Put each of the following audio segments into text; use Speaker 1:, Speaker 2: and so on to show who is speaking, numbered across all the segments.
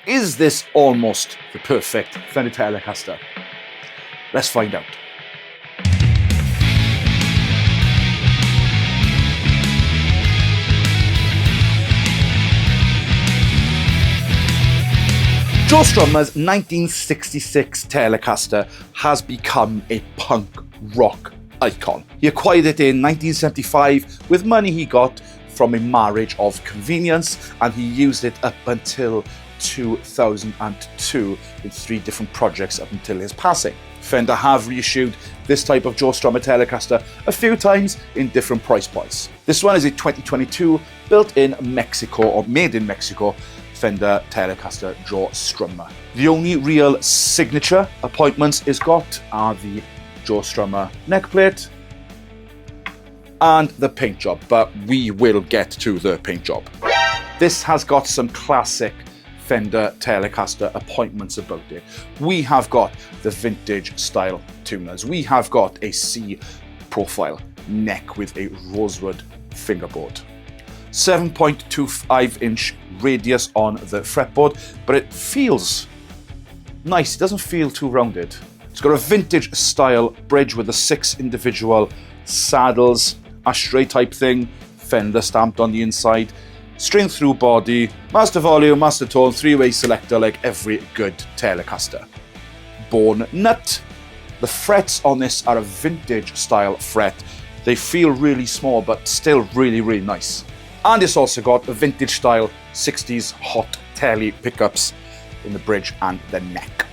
Speaker 1: Is this almost the perfect Fender Telecaster? Let's find out. Joe Strummer's 1966 Telecaster has become a punk rock icon. He acquired it in 1975 with money he got from a marriage of convenience, and he used it up until 2002 in 3 different projects up until his passing. Fender have reissued this type of Joe Strummer Telecaster a few times in different price points. This one is a 2022 built in Mexico, or made in Mexico, Fender Telecaster Joe Strummer. The only real signature appointments it's got are the Joe Strummer neck plate and the paint job, but we will get to the paint job. This has got some classic Fender Telecaster appointments about it. We have got the vintage style tuners. We have got a C profile neck with a rosewood fingerboard. 7.25 inch radius on the fretboard, but it feels nice. It doesn't feel too rounded. It's got a vintage style bridge with the 6 individual saddles, ashtray type thing, Fender stamped on the inside, string through body, master volume, master tone, 3-way selector like every good Telecaster. Bone nut. The frets on this are a vintage style fret. They feel really small but still really, really nice. And it's also got a vintage style 60s hot Tele pickups in the bridge and the neck.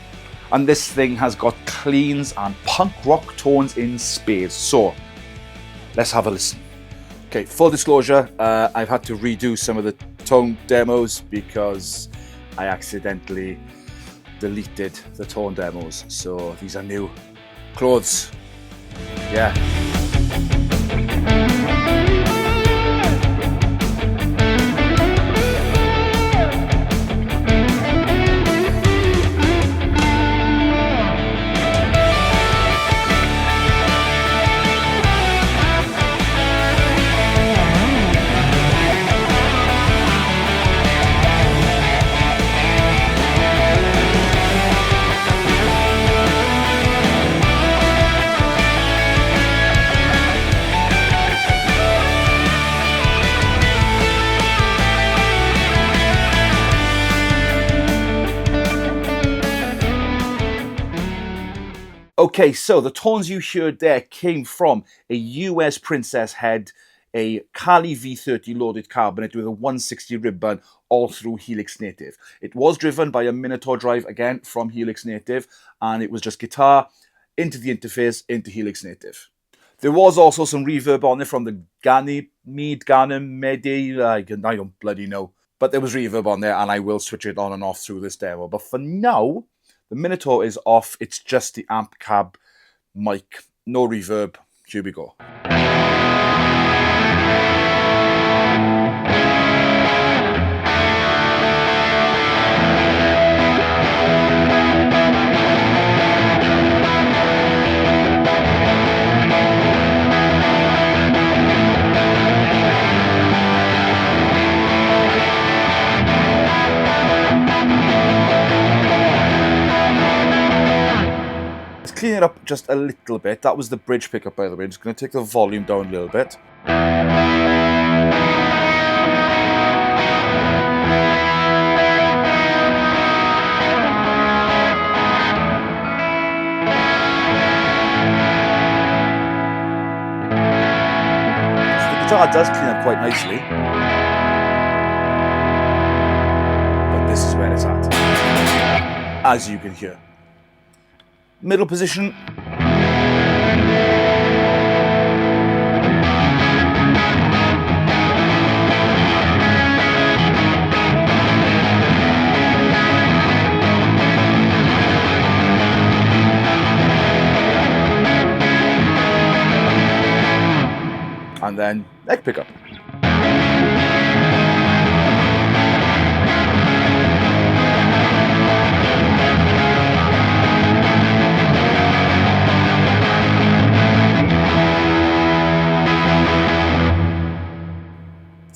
Speaker 1: And this thing has got cleans and punk rock tones in spades. So let's have a listen. Okay, full disclosure, I've had to redo some of the tone demos because I accidentally deleted the tone demos. So these are new clothes. Yeah. Okay, so the tones you heard there came from a US Princess head, a Cali V30 loaded carbonate with a 160 ribbon all through Helix Native. It was driven by a Minotaur drive, again, from Helix Native, and it was just guitar into the interface into Helix Native. There was also some reverb on it from the Ganymede, I don't bloody know. But there was reverb on there, and I will switch it on and off through this demo. But for now, the Minotaur is off. It's just the amp cab mic. No reverb. Here we go. Clean it up just a little bit. That was the bridge pickup, by the way. I'm just going to take the volume down a little bit. So the guitar does clean up quite nicely. But this is where it's at, as you can hear. Middle position. And then neck pickup.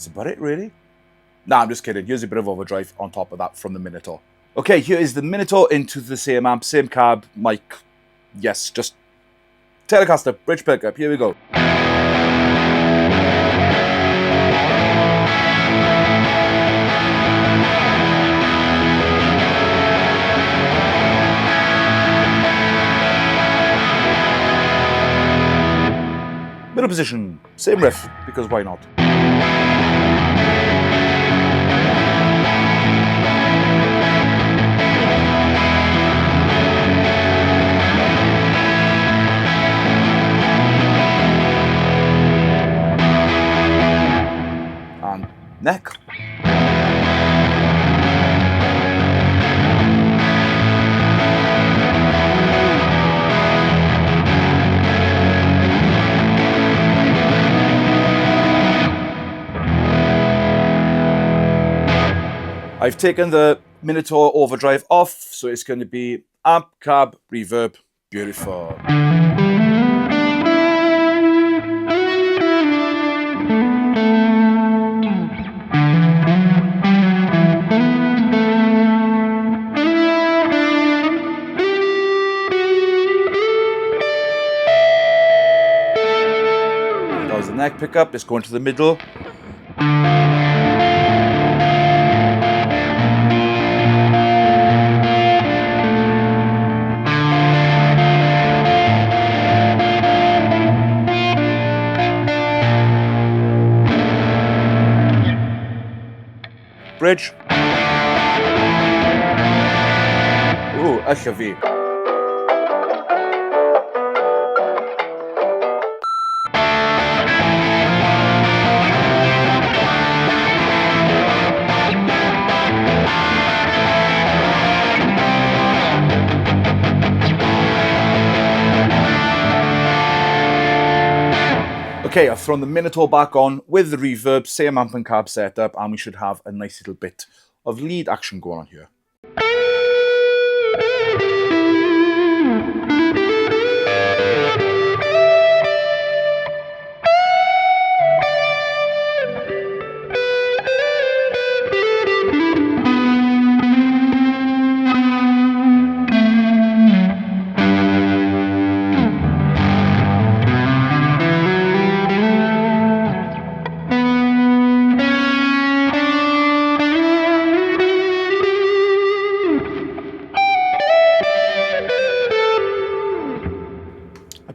Speaker 1: That's about it, really. Nah, I'm just kidding. Here's a bit of overdrive on top of that from the Minotaur. Okay, here is the Minotaur into the same amp, same cab, mic. Yes, just Telecaster, bridge pickup, here we go. Middle position, same riff, because why not? And neck. I've taken the Minotaur overdrive off, so it's going to be amp, cab, reverb. Beautiful. That was the neck pickup. Let's go into the middle. Bridge. Ooh, Usher V. Okay, I've thrown the Minotaur back on with the reverb, same amp and cab setup, and we should have a nice little bit of lead action going on here.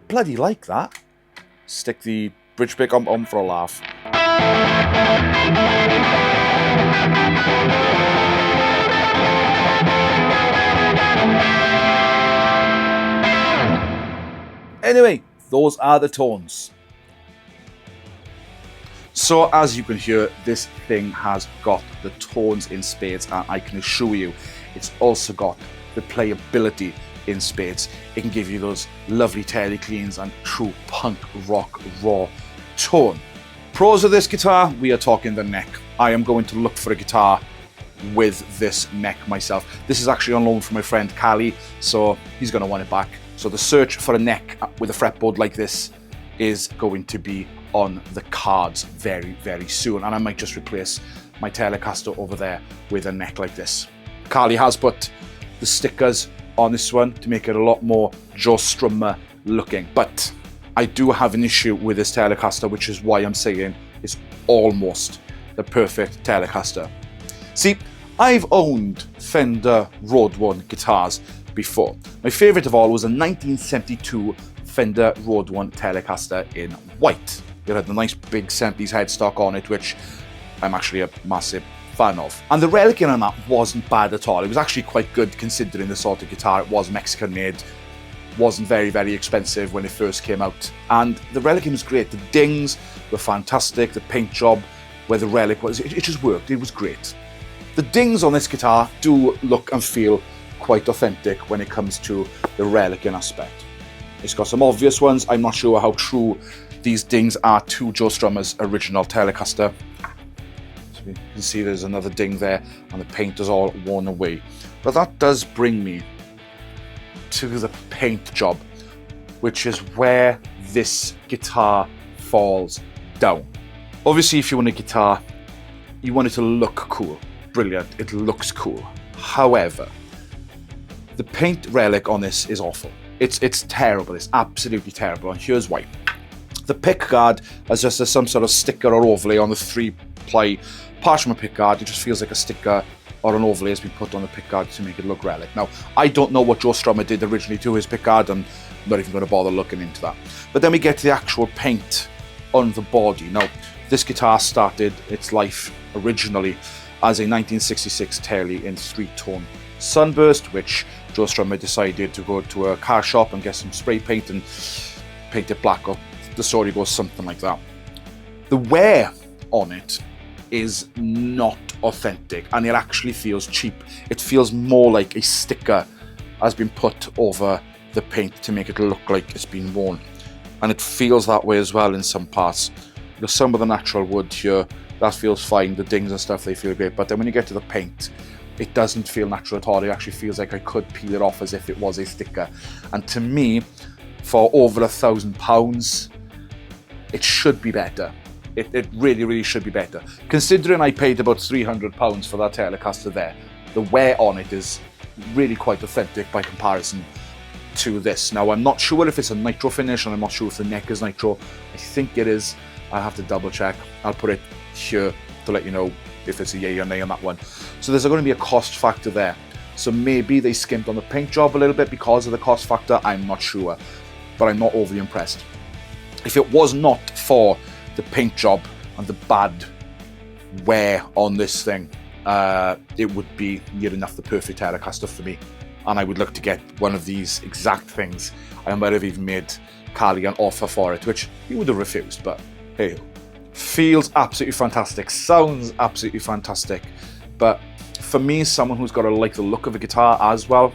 Speaker 1: Bloody like that. Stick the bridge pick on for a laugh. Anyway, those are the tones. So as you can hear, this thing has got the tones in spades, and I can assure you it's also got the playability in spades. It can give you those lovely Tele cleans and true punk rock raw tone. Pros of this guitar, we are talking the neck. I am going to look for a guitar with this neck myself. This is actually on loan from my friend Callie, so he's going to want it back. So the search for a neck with a fretboard like this is going to be on the cards very, very soon, and I might just replace my Telecaster over there with a neck like this. Callie has put the stickers on this one to make it a lot more Joe Strummer looking, but I do have an issue with this Telecaster, which is why I'm saying it's almost the perfect Telecaster. See, I've owned Fender Road 1 guitars before. My favourite of all was a 1972 Fender Road 1 Telecaster in white. It had the nice big 70s headstock on it, which I'm actually a massive fan of. And the relic in on that wasn't bad at all. It was actually quite good considering the sort of guitar it was. Mexican made, wasn't very, very expensive when it first came out. And the relic was great. The dings were fantastic. The paint job where the relic was, it just worked. It was great. The dings on this guitar do look and feel quite authentic when it comes to the relic aspect. It's got some obvious ones. I'm not sure how true these dings are to Joe Strummer's original Telecaster. You can see there's another ding there and the paint is all worn away. But that does bring me to the paint job, which is where this guitar falls down. Obviously, if you want a guitar, you want it to look cool. Brilliant, it looks cool. However, the paint relic on this is awful. It's terrible. It's absolutely terrible, and here's why. The pick guard has just some sort of sticker or overlay on the 3-ply parchment pick guard. It just feels like a sticker or an overlay has been put on the pick guard to make it look relic. Now, I don't know what Joe Strummer did originally to his pick guard. I'm not even going to bother looking into that. But then we get to the actual paint on the body. Now, this guitar started its life originally as a 1966 Tele in 3-tone Sunburst, which Joe Strummer decided to go to a car shop and get some spray paint and paint it black up. The story goes something like that. The wear on it is not authentic, and it actually feels cheap. It feels more like a sticker has been put over the paint to make it look like it's been worn, and it feels that way as well in some parts. There's some of the natural wood here that feels fine, the dings and stuff, they feel great, but then when you get to the paint, it doesn't feel natural at all. It actually feels like I could peel it off as if it was a sticker, and to me, for over £1,000, it should be better. It really should be better. Considering I paid about £300 for that Telecaster there, the wear on it is really quite authentic by comparison to this. Now, I'm not sure if it's a nitro finish, and I'm not sure if the neck is nitro. I think it is. I'll have to double check. I'll put it here to let you know if it's a yay or nay on that one. So there's going to be a cost factor there. So maybe they skimped on the paint job a little bit because of the cost factor. I'm not sure, but I'm not overly impressed. If it was not for the paint job and the bad wear on this thing, it would be near enough the perfect Telecaster for me, and I would look to get one of these exact things. I might have even made Carly an offer for it, which he would have refused, but hey, feels absolutely fantastic, sounds absolutely fantastic, but for me, someone who's got to like the look of a guitar as well,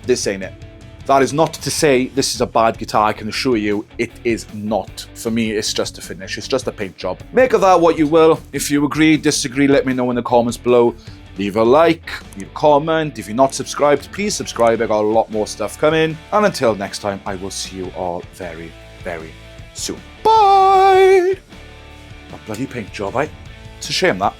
Speaker 1: this ain't it. That is not to say this is a bad guitar, I can assure you, it is not. For me, it's just a finish, it's just a paint job. Make of that what you will. If you agree, disagree, let me know in the comments below. Leave a like, leave a comment. If you're not subscribed, please subscribe, I got a lot more stuff coming. And until next time, I will see you all very, very soon. Bye! A bloody paint job, eh? It's a shame that.